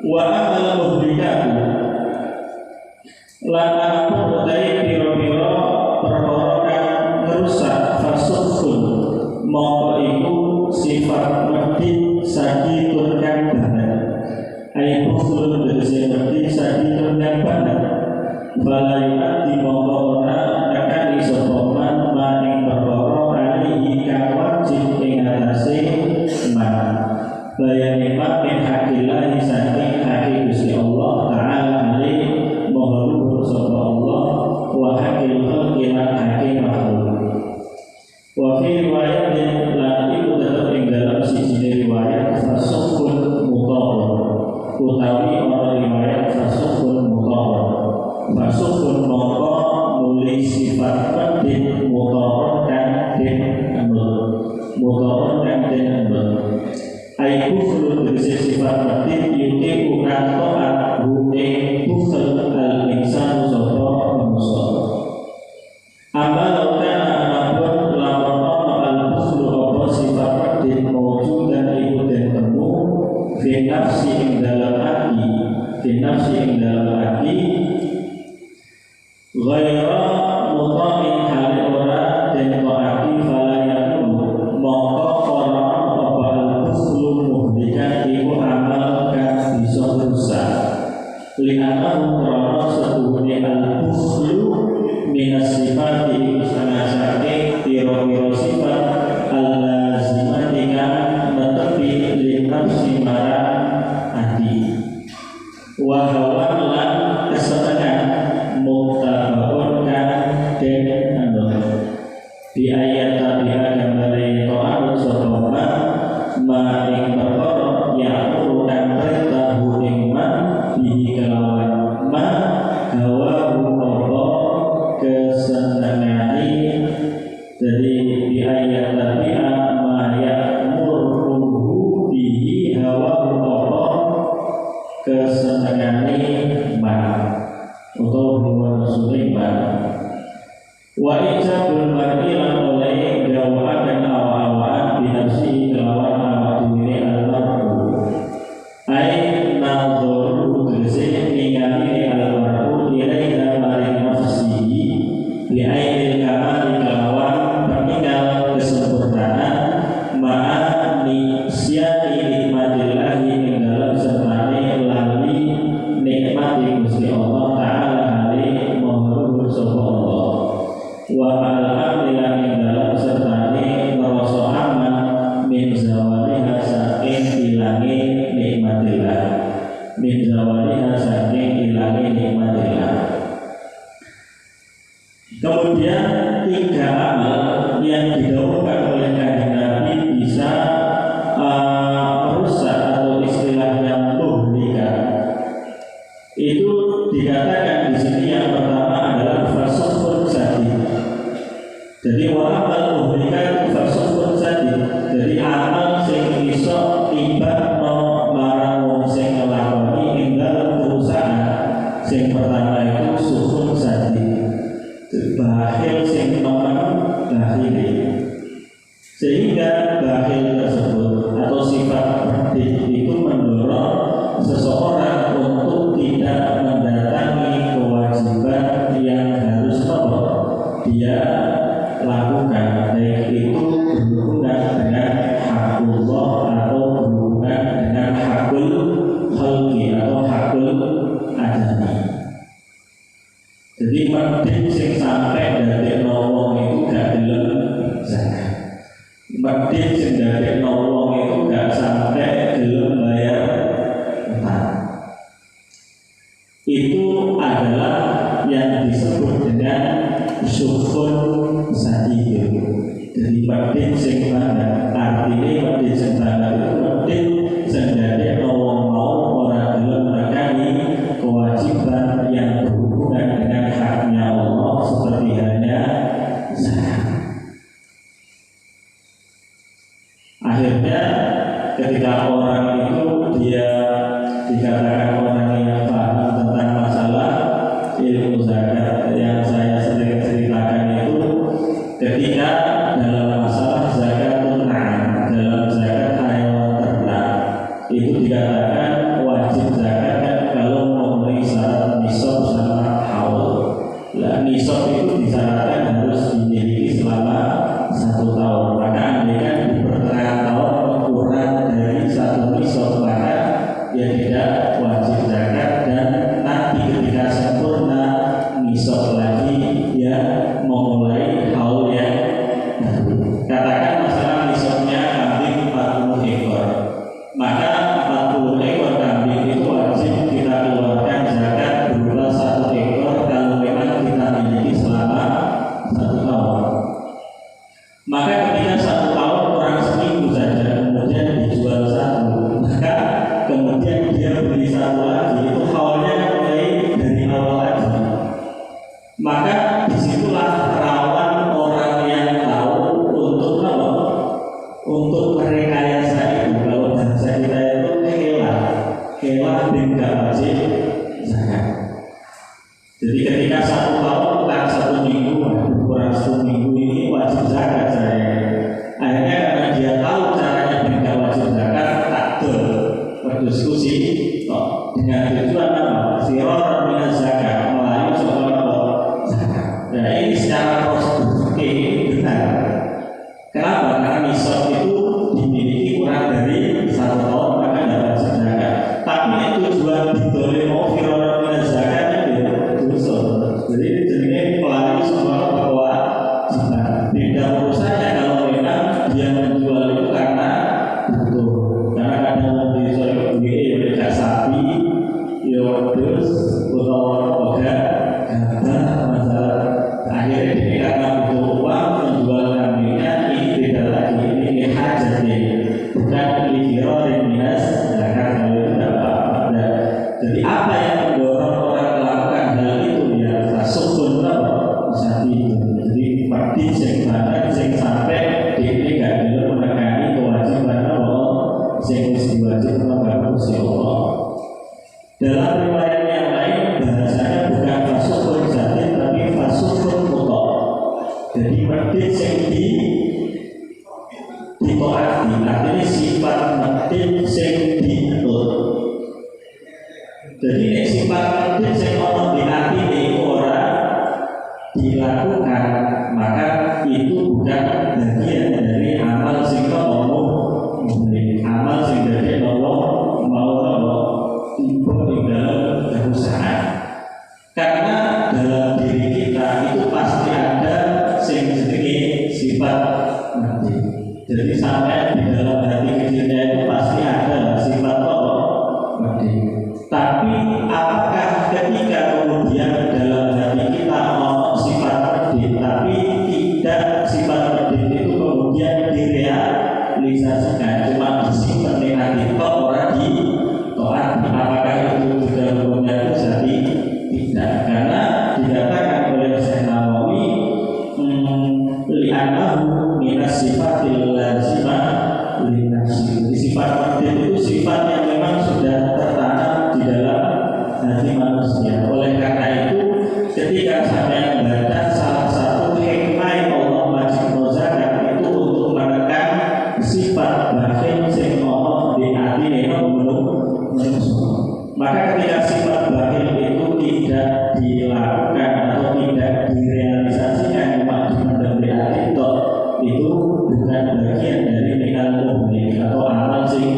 Wa amal muhdikatu lan aku utai piro-piro perkara kang ngerusak fasukun mongko iku sifat medit sakitun kang banget ayo musulun tegese medit sakitun kang banget balaiat di mongko ora akan isopoman maning perkara alihi kang wajib ing atase man bayane makin hakilah saking hakik Gusti Allah taala alih moga luhur sapa Allah wa hakil khalqi lan hakik makhluk wa fi riwayat lan iku tetep ing dalam siji riwayat fasukun mutawar utawi ana riwayat fasukun mutawar fasukun mongko nuli sifat medit mutawar kan den mutawar kan den aiku fulu tegese sifat medit yuti ukan to'at bu'e bukhl al-insan sopo manusia amal kana anapun lawan al-bukhl opo sifat medit mawujud dan iku den temu fi nafsi ing dalam hati ghaira muta'in hali ora den ta'ati falayakun mongko ora apa al-bukhl muhdikan iku amal kan bisa rusak li'anahu karana setuhune al-bukhlu minas sifati sanasake piro-piro sifat al-lazimatika menepi linafsi marang hati wahawan lan kesenangan muktabun kan den di ayat tabi'ah gambarai to'an sotoma ma'ing perkara yang urutan perintah ing bihi kelawan ma hawa apa kesenangani jadi di ayat tabi'ah ma ya'murhu bihi hawa apa kesenangani ma atau huwa rasulih ma wa ijabul mar'i lan oleh gawa dan awa-awaan binafsi kelawan awak diri al-mar'u ai nadhuru tegese ningali al-mar'u ilaiha maring nafsihi bi ainil kamali kelawan peninggal kesempurnaan ma'a nisyani nikmatillahi ing dalam sertane lali nikmati Gusti Allah taala hale maha sapa Allah wa al-amila ing dalam sertane ngrasa aman min zawaliha saking ilange nikmatillah min zawaliha saking ilange nikmatillah. Kemudian 3 amal yang didhawuhkan oleh Kanjeng Nabi bisa merusak atau istilahnya muhlikan itu dikatakan di sini yang pertama adalah fasukun sadid. Jadi wa amal muhlikan fasukun sadid. Jadi amal sing iso tiba marang wong sing nglakoni ing dalem kerusakan. Sing pertama itu sukun sadid. Bakhil sing nemen bakhile. Sehingga bakhil tersebut atau sifat medit itu mendorong seseorang untuk tidak mendatangi kewajiban yang harus dia lakukan, baik itu berhubungan dengan hakullah atau berhubungan dengan hakul khalqi atau hakul adami. Jadi medit sing sampai dari wong itu gak gelem zakat. Medit sing dari wong itu gak sampai gelem bayar utang. Itu adalah yang disebut dengan sukun sadid. Jadi medit sing banget, artinya medit sing banget itu medit sing dari wong mau ora gelem nekani kewajiban yang berhubungan dengan haknya Allah seperti halnya zakat. Akhirnya ketika orang itu dia dikatakan orang yang paham tentang masalah ilmu zakat yang saya sering ceritakan itu, ketika dalam masalah zakat tun'am, dalam zakat hayawan ternak itu dikatakan wajib wajib zakat kan kalau memenuhi syarat nisab sama haul. Lah nisab itu disyaratkan harus dimiliki selama 1 tahun. Maka andaikan di pertengahan tahun kurang dari 1 nisab, maka dia tidak wajib zakat, dan nanti ketika sempurna nisab lagi dia memulai haul yang baru. Katakan masalah nisabnya kambing 40 ekor, maka 40 ekor kambing itu wajib kita keluarkan zakat berupa 1 ekor kalau memang kita miliki selama 1 tahun. Maka ketika 1 tahun kurang seminggu saja kemudian dijual 1, maka kemudian dia beli 1 lagi, itu haulnya mulai dari awal lagi. Maka disitulah rawan orang yang tahu untuk apa? Untuk merekayasa itu. Kalau bahasa kita itu kelah tidak wajib zakat. Jadi ketika 1 tahun kurang 1 minggu, kurang 1 minggu ini wajib zakat saya. Akhirnya karena dia tahu caranya tidak wajib zakat, takdir berdiskusi dengan tujuan apa? Firar minaz zakat, melayu soal zakat. Nah ini secara prosedur ini benar. Kenapa? Karena nisab itu dimiliki kurang dari 1 tahun, maka tidak wajib zakat. Tapi tujuan ditolerir mau firar minaz zakat itu dosa. Jadi jenisnya pelayu soal bahwa beda urusannya kalau memang dia menjual itu karena butuh. Karena kadang di soal mereka sapi, terus atau gabah masalah. Akhirnya dia karena butuh uang menjual kambingnya, ini beda lagi, ini hajat ya, bukan lifirorin minas zakat. Kalau itu tidak apa-apa. Jadi apa yang mendorong orang melakukan hal itu ya fasukun sapi itu. Jadi pasti sing sampai ini gak bisa menekani kewajiban Allah, sing diwajibkan oleh Allah. Dalam riwayat yang lain bahasanya bukan fasukun zatin tapi fasukun mutlak. Jadi medit sing ditaati, artinya sifat medit sing diatur. Jadi nek sifat medit sing ono di ati niku ora dilakukan, maka itu bukan bagian dari amal sing Allah memberi. Amal sing dari Allah mau tiba di dalam perusahaan. Karena dalam diri kita itu pasti ada sing jenenge sifat medit. Jadi sampai di dalam hati kecilnya itu pasti ada sifat Allah medit. Tapi apakah ketika kemudian dalam hati kita mau sifat medit, tapi tidak sifat medit itu kemudian direalisasikan, cuma disimpan di hati kok orang di toat, apakah itu juga hukumnya dosa? Tidak, karena dikatakan oleh Syekh Nawawi li'annahu minas sifatil lazimah linafsi. Sifat medit itu sifat yang memang sudah tertanam di dalam hati manusia. Oleh karena itu ketika saya membaca salah satu hikmah yang Allah wajib zakat itu untuk menekan sifat bakhil sing ono di hati manusia. Maka ketika sifat bakhil itu tidak dilakukan atau tidak direalisasikan, cuma dipendam di hati itu bukan bagian dari minal mu'min atau amal sing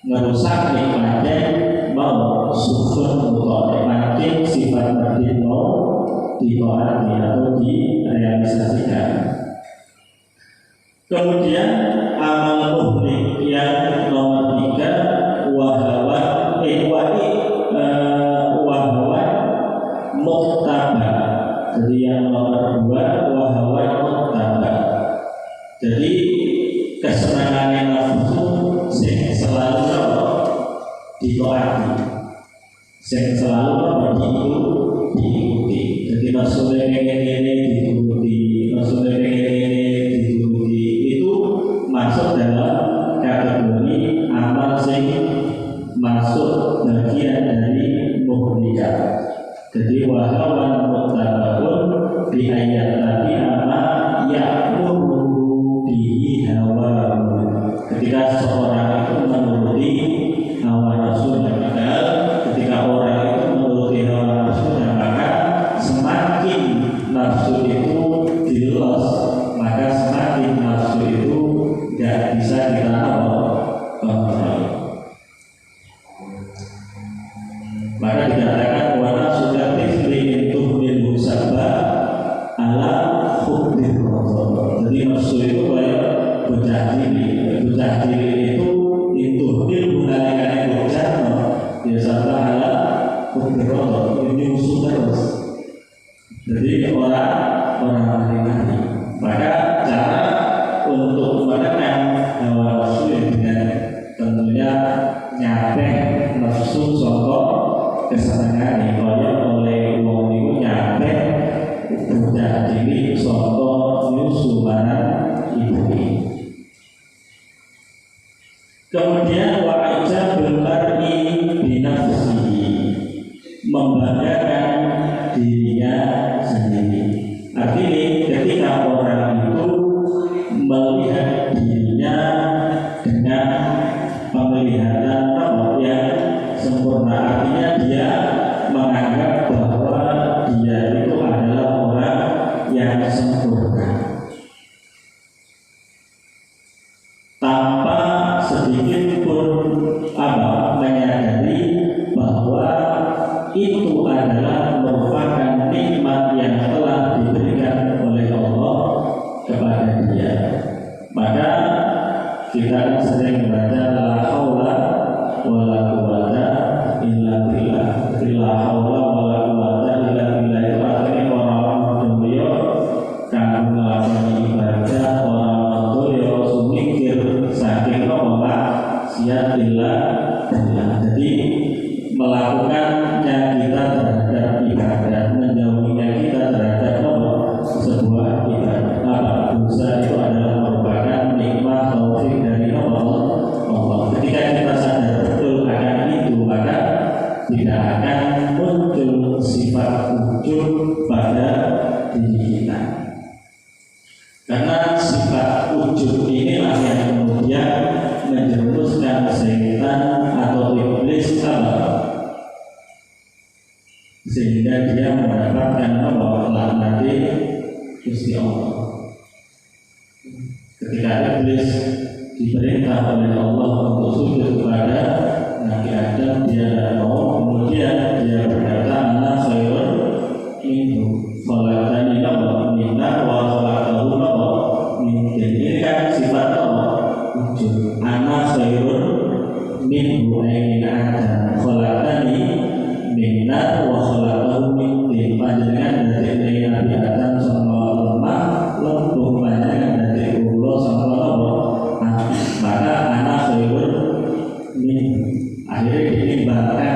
ngerusak nikmatnya mau sukun untuk nikmatin sifat medit mau ditaati atau direalisasikan. Kemudian amal mu'min yang nomor 3 wahawan muhtaba. Jadi yang nomor 2 wahawan muhtaba. Jadi kesenangan nafsu sing selalu ditaati, sing selalu diikuti. Jadi maksudnya ini diikuti, maksudnya ini diikuti, itu masuk dalam kategori amal sing masuk bagian dari muhlikat. Jadi wahawan mutabakun di ayat tadi apa ya'muru bihi hawa. Ketika seorang itu menuruti hawa Maka dikatakan wana sudah tifli itu bil musabah ala hukmi rodo. Jadi maksud itu kayak bocah cilik itu bil mengalihkan bocah biasa ala hukmi rodo ini musuh terus. Jadi orang hari-hari. Maka cara untuk menekan hawa nafsu dengan tentunya nyabek nafsu sokok kesenangan oleh wong niku nyabek bocah cilik saka nyusu marang ibu. Kemudian wa ijabul mar'i binafsihi, membanggakan dirinya sendiri. Artinya ketika orang itu melihat dirinya dengan penglihatan yang sempurna, artinya dia menganggap bahwa dia itu adalah orang yang sempurna tanpa sedikit pun menyadari bahwa itu adalah merupakan nikmat yang telah diberikan oleh Allah kepada dia. Maka kita sering membaca la haula wala quwwata illa billah, la haula wala quwwata illa billah. Itu artinya orang dunia kang nglakoni ibadah, orang dunia sumikir saking maksiat billah. Jadi melakukannya kita terhadap ibadah, menjauhinya kita terhadap sebuah ibadah, dosa itu adalah merupakan nikmat taufik dari Allah. Ketika kita sadar betul akan itu, maka tidak akan muncul sifat ujub pada diri kita. Karena sifat ujub inilah yang kemudian menjerumuskan setan atau iblis sehingga dia mendapatkan laknat Gusti Allah. Ketika iblis diperintah oleh Allah untuk sujud kepada Nabi Adam, dia tidak mau. Kemudian dia berkata, ana khairun minhu khalaqtani min nar wa khalaqtahu min tin. Ini kan sifat Allah ujub. Ana khairun minhu min Adam khalaqtani min nar wa khalaqtahu min tin. Panjenengan dari Nabi Adam sama lemah lembut, panjenengan dari Allah sama lemah. Maka anak khairun min, akhirnya ditimbangkan